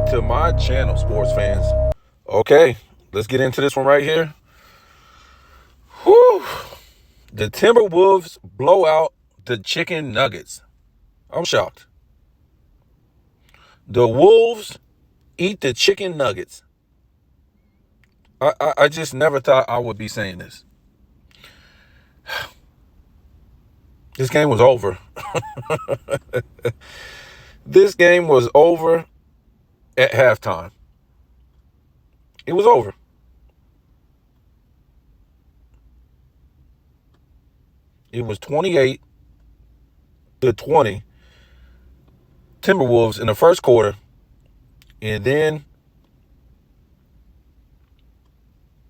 to my channel, sports fans. Okay, let's get into this one right here. Whew. The Timberwolves blow out the Chicken Nuggets. I'm shocked. The Wolves eat the Chicken Nuggets. I just never thought I would be saying this. This game was over. This game was over at halftime. It was over. It was 28-20 Timberwolves in the first quarter. And then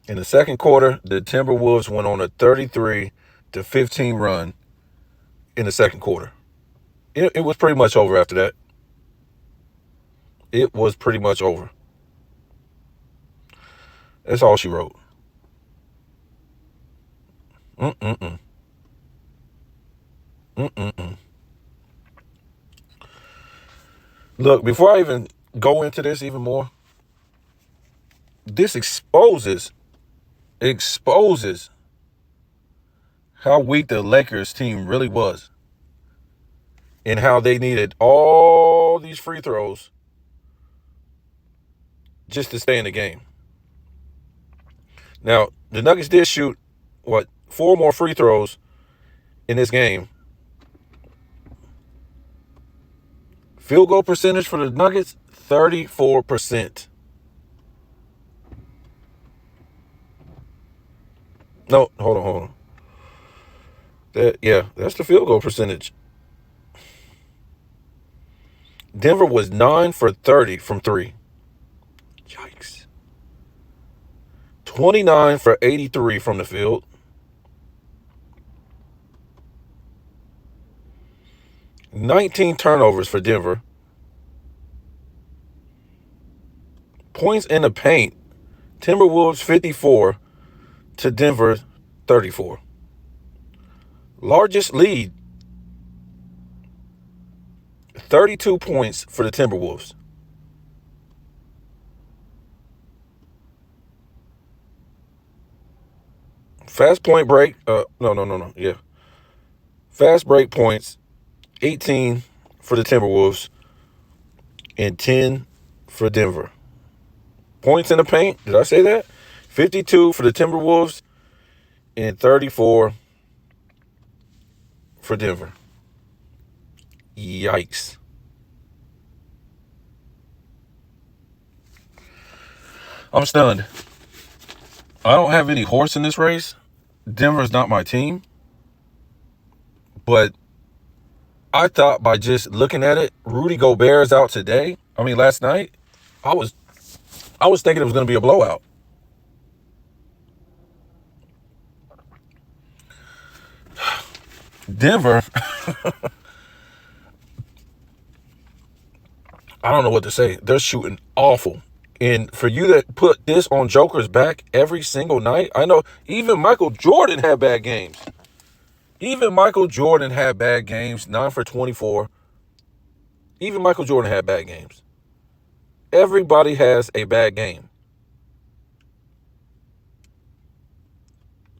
in the second quarter, the Timberwolves went on a 33-15 run in the second quarter. It was pretty much over after that. It was pretty much over. That's all she wrote. Mm-mm-mm. Mm-mm-mm. Look, before I even go into this even more, this exposes how weak the Lakers team really was and how they needed all these free throws just to stay in the game. Now, the Nuggets did shoot, 4 more free throws in this game. Field goal percentage for the Nuggets, 34%. No, hold on. That's the field goal percentage. Denver was 9 for 30 from 3. Yikes. 29 for 83 from the field. $19 turnovers for Denver. Points in the paint. Timberwolves 54 to Denver 34. Largest lead, 32 points for the Timberwolves. Fast point break. No. Yeah. Fast break points, 18 for the Timberwolves and 10 for Denver. Points in the paint. Did I say that? 52 for the Timberwolves and 34 for Denver. Yikes. I'm stunned. I don't have any horse in this race. Denver's not my team. But I thought by just looking at it, Rudy Gobert is out today. Last night, I was thinking it was going to be a blowout. Denver, I don't know what to say. They're shooting awful. And for you to put this on Joker's back every single night, I know even Michael Jordan had bad games. 9 for 24. Even Michael Jordan had bad games. Everybody has a bad game.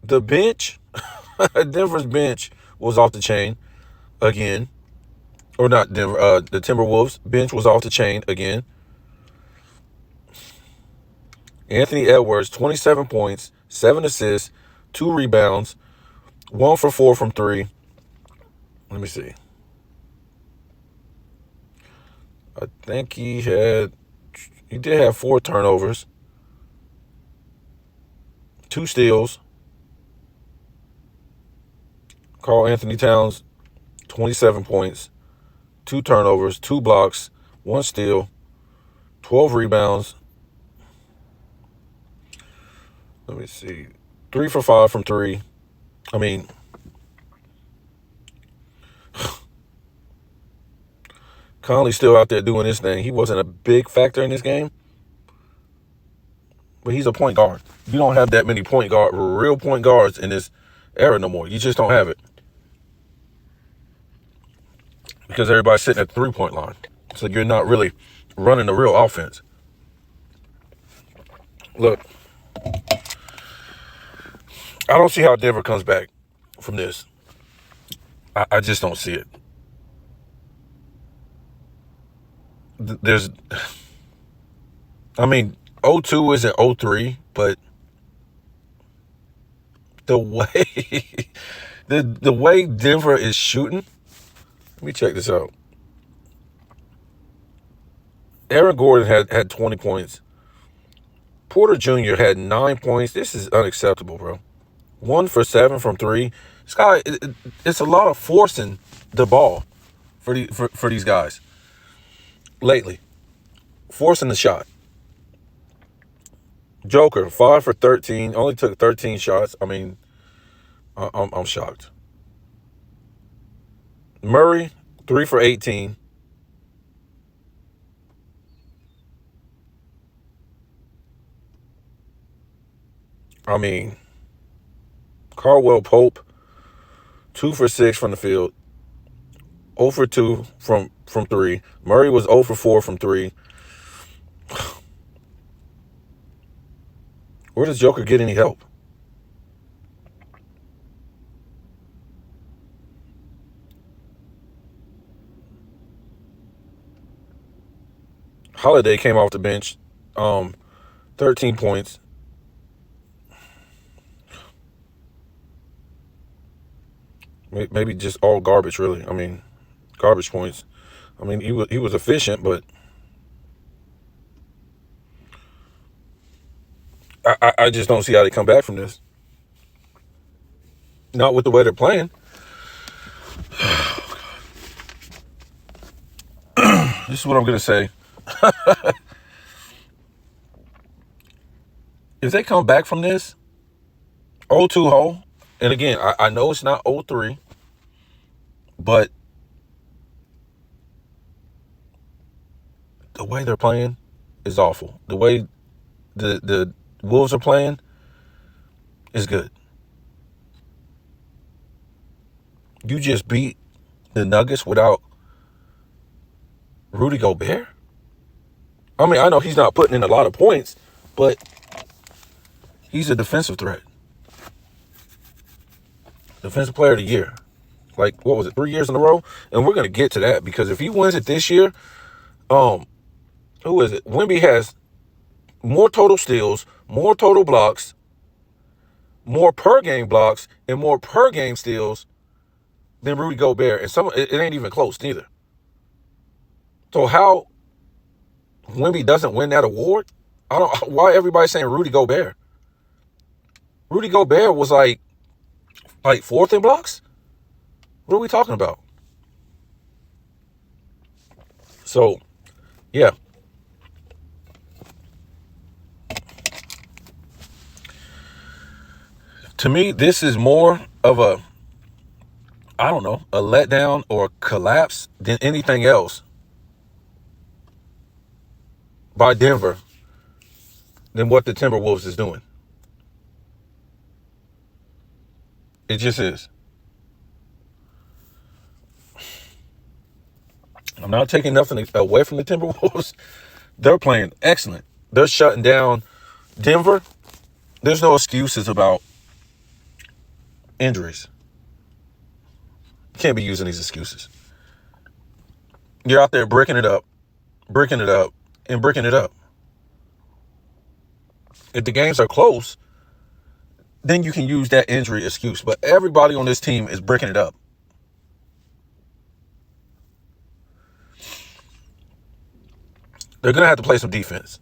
The bench, Denver's bench was off the chain again. Or not Denver, the Timberwolves bench was off the chain again. Anthony Edwards, 27 points, 7 assists, 2 rebounds, 1 for 4 from 3. Let me see. I think he did have 4 turnovers, 2 steals. Karl Anthony Towns, 27 points, 2 turnovers, 2 blocks, 1 steal, 12 rebounds. Let me see. 3 for 5 from 3. Conley's still out there doing his thing. He wasn't a big factor in this game, but he's a point guard. You don't have that many real point guards in this era no more. You just don't have it because everybody's sitting at the 3-point line. So you're not really running the real offense. Look, I don't see how Denver comes back from this. I just don't see it. There's, I mean, 0-2 isn't 0-3, but the way the way Denver is shooting, let me check this out. Aaron Gordon had 20 points. Porter Jr. had 9 points. This is unacceptable, bro. 1 for 7 from 3. This guy, it's a lot of forcing the ball for these guys lately. Forcing the shot. Joker, 5 for 13. Only took 13 shots. I mean, I'm shocked. Murray, 3 for 18. I mean, Caldwell Pope, 2 for 6 from the field. 0 for 2 from 3. Murray was 0 for 4 from 3. Where does Joker get any help? Holiday came off the bench, 13 points. Maybe just all garbage, really. I mean, garbage points. I mean, he was efficient, but I just don't see how they come back from this. Not with the way they're playing. This is what I'm going to say. If they come back from this 0-2 hole, and again, I know it's not 0-3, but the way they're playing is awful. The way the Wolves are playing is good. You just beat the Nuggets without Rudy Gobert? I mean, I know he's not putting in a lot of points, but he's a defensive threat. Defensive player of the year. Like, what was it, 3 years in a row? And we're going to get to that because if he wins it this year, who is it? Wemby has more total steals, more total blocks, more per game blocks, and more per game steals than Rudy Gobert. And it ain't even close neither. So how Wemby doesn't win that award? Why everybody saying Rudy Gobert? Rudy Gobert was like fourth in blocks? What are we talking about? So, yeah. To me, this is more of a letdown or a collapse than anything else by Denver than what the Timberwolves is doing. It just is. I'm not taking nothing away from the Timberwolves. They're playing excellent. They're shutting down Denver. There's no excuses about injuries. You can't be using these excuses. You're out there breaking it up, and breaking it up. If the games are close, then you can use that injury excuse. But everybody on this team is breaking it up. They're going to have to play some defense.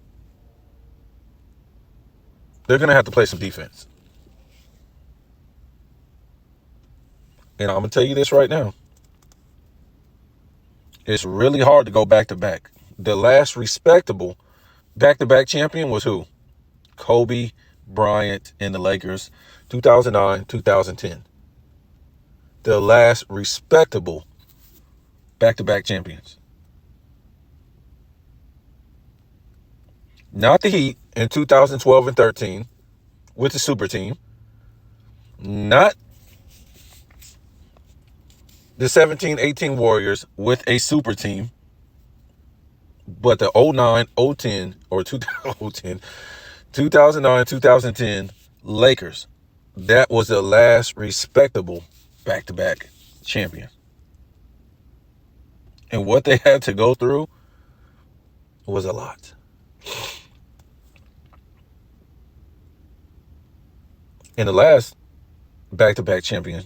And I'm going to tell you this right now. It's really hard to go back-to-back. The last respectable back-to-back champion was who? Kobe Bryant and the Lakers, 2009, 2010. The last respectable back-to-back champions. Not the Heat in 2012 and 13 with the super team. Not the 17-18 Warriors with a super team. But the 09, 010, or 2010, 2009, 2010, Lakers. That was the last respectable back-to-back champion. And what they had to go through was a lot. And the last back-to-back champion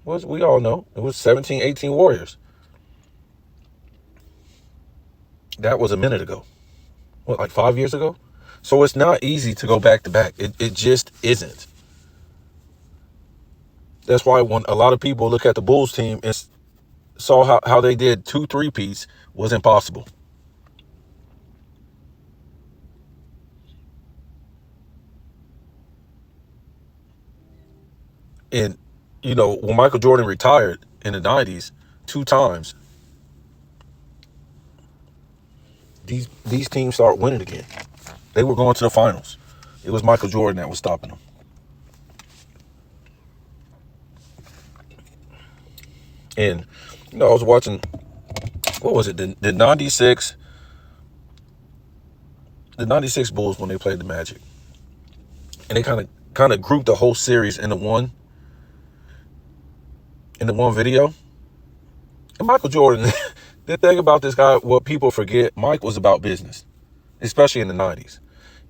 was, we all know, it was 17-18 Warriors. That was a minute ago. What, like 5 years ago? So it's not easy to go back-to-back. It just isn't. That's why when a lot of people look at the Bulls team and saw how they did 2 3-peats was impossible. And, you know, when Michael Jordan retired in the 90s 2 times, these teams start winning again. They were going to the finals. It was Michael Jordan that was stopping them. And, you know, I was watching, what was it, the 96 Bulls when they played the Magic. And they kind of grouped the whole series into one video. And Michael Jordan, the thing about this guy, what people forget, Mike was about business, especially in the 90s.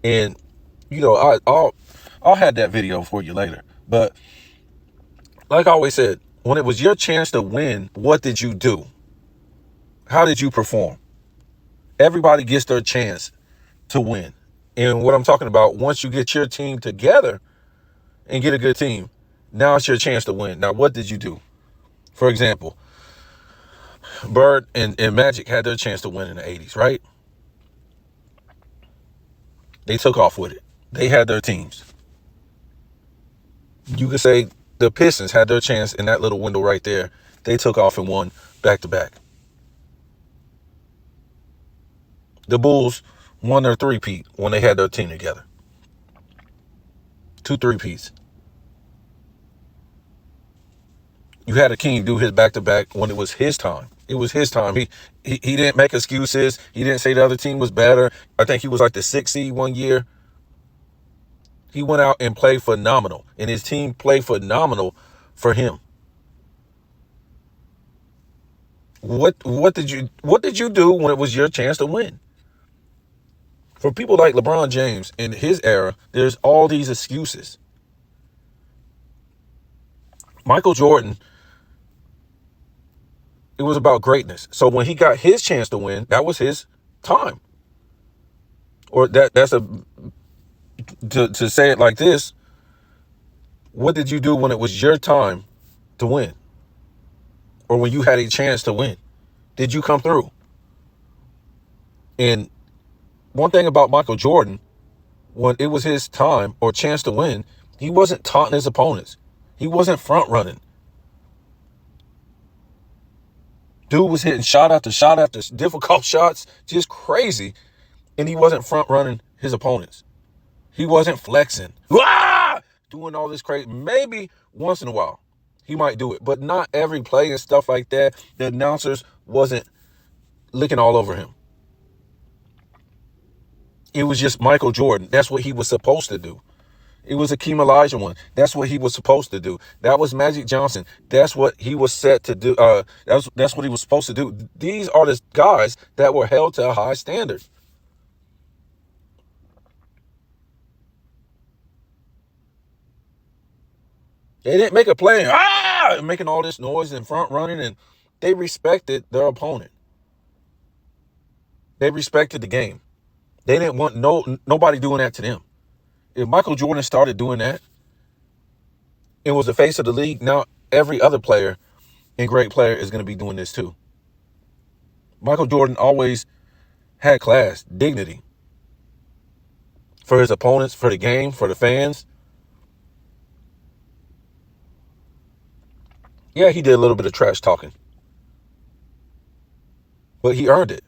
And, you know, I'll have that video for you later. But like I always said, when it was your chance to win, what did you do? How did you perform? Everybody gets their chance to win. And what I'm talking about, once you get your team together and get a good team, now it's your chance to win. Now, what did you do? For example, Bird and Magic had their chance to win in the 80s, right? They took off with it. They had their teams. You could say the Pistons had their chance in that little window right there. They took off and won back-to-back. The Bulls won their 3-peat when they had their team together. 2 3-peats. You had a king do his back-to-back when it was his time. It was his time. He didn't make excuses. He didn't say the other team was better. I think he was like the 6th seed one year. He went out and played phenomenal. And his team played phenomenal for him. What did you do when it was your chance to win? For people like LeBron James in his era, there's all these excuses. Michael Jordan, it was about greatness. So when he got his chance to win, that was his time. Or that's to say it like this, what did you do when it was your time to win? Or when you had a chance to win? Did you come through? And one thing about Michael Jordan, when it was his time or chance to win, he wasn't taunting his opponents. He wasn't front running. Dude was hitting shot after difficult shots, just crazy. And he wasn't front running his opponents. He wasn't flexing. Doing all this crazy. Maybe once in a while he might do it, but not every play and stuff like that. The announcers wasn't licking all over him. It was just Michael Jordan. That's what he was supposed to do. It was Akeem Olajuwon. That's what he was supposed to do. That was Magic Johnson. That's what he was set to do. That's what he was supposed to do. These are the guys that were held to a high standard. They didn't make a play, making all this noise and front running, and they respected their opponent. They respected the game. They didn't want nobody doing that to them. If Michael Jordan started doing that, it was the face of the league. Now every other player and great player is going to be doing this too. Michael Jordan always had class, dignity for his opponents, for the game, for the fans. Yeah, he did a little bit of trash talking, but he earned it.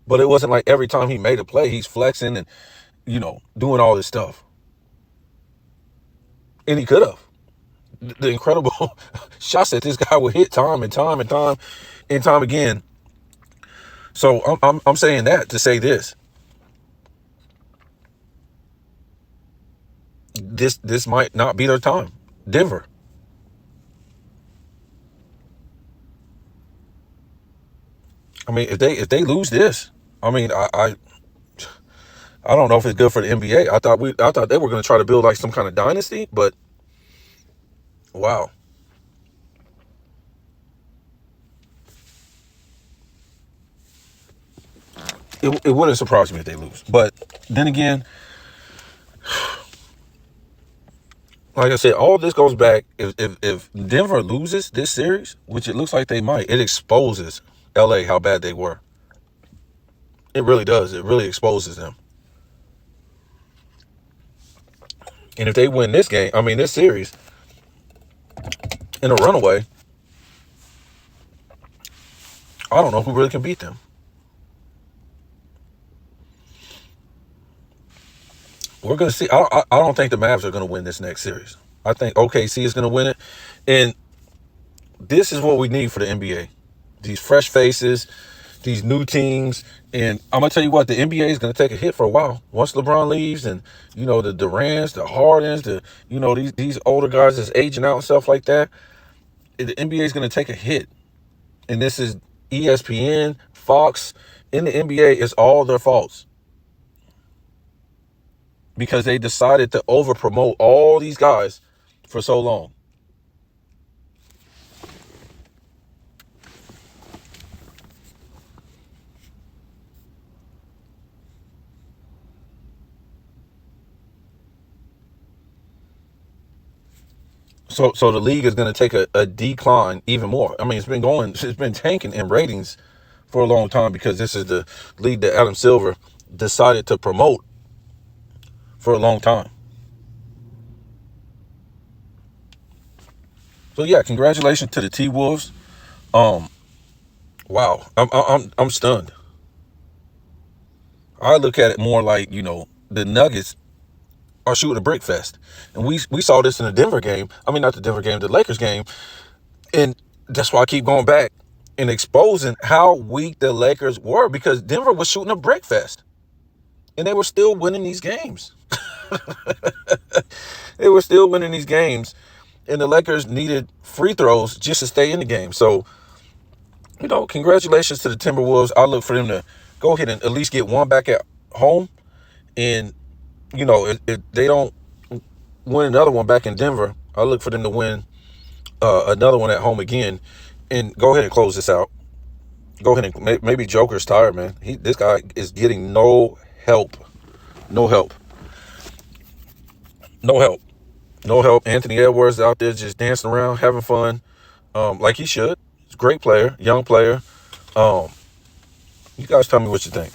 But it wasn't like every time he made a play, he's flexing and, doing all this stuff. And he could have. The incredible shots that this guy would hit time and time and time and time again. So I'm saying that to say this. this might not be their time. Denver. I mean, if they lose this, I mean, I don't know if it's good for the NBA. I thought they were going to try to build like some kind of dynasty, but wow, it wouldn't surprise me if they lose. But then again, like I said, all this goes back. If Denver loses this series, which it looks like they might, it exposes LA how bad they were. It really does. It really exposes them. And if they win this game, I mean this series in a runaway, I don't know who really can beat them. We're gonna see. I don't think the Mavs are gonna win this next series. I think OKC is gonna win it, and this is what we need for the NBA. These fresh faces, these new teams, and I'm gonna tell you what, the NBA is gonna take a hit for a while. Once LeBron leaves, and the Durants, the Hardens, these older guys that's aging out and stuff like that, the NBA is gonna take a hit. And this is ESPN, Fox, in the NBA, it's all their faults. Because they decided to over promote all these guys for so long. So the league is going to take a decline even more. I mean, it's been tanking in ratings for a long time because this is the league that Adam Silver decided to promote for a long time. So yeah, congratulations to the T-Wolves. Um, wow, I'm stunned. I look at it more like the Nuggets are shooting a brick fest, and we saw this in the Denver game. I mean, not the Denver game, the Lakers game, and that's why I keep going back and exposing how weak the Lakers were because Denver was shooting a brick fest, and they were still winning these games. They were still winning these games, and the Lakers needed free throws just to stay in the game. So, congratulations to the Timberwolves. I look for them to go ahead and at least get one back at home. And, if they don't win another one back in Denver, I look for them to win another one at home again and go ahead and close this out. Go ahead and maybe Joker's tired, man. This guy is getting no help. No help. No help. No help. Anthony Edwards out there just dancing around, having fun, like he should. He's a great player, young player. You guys tell me what you think.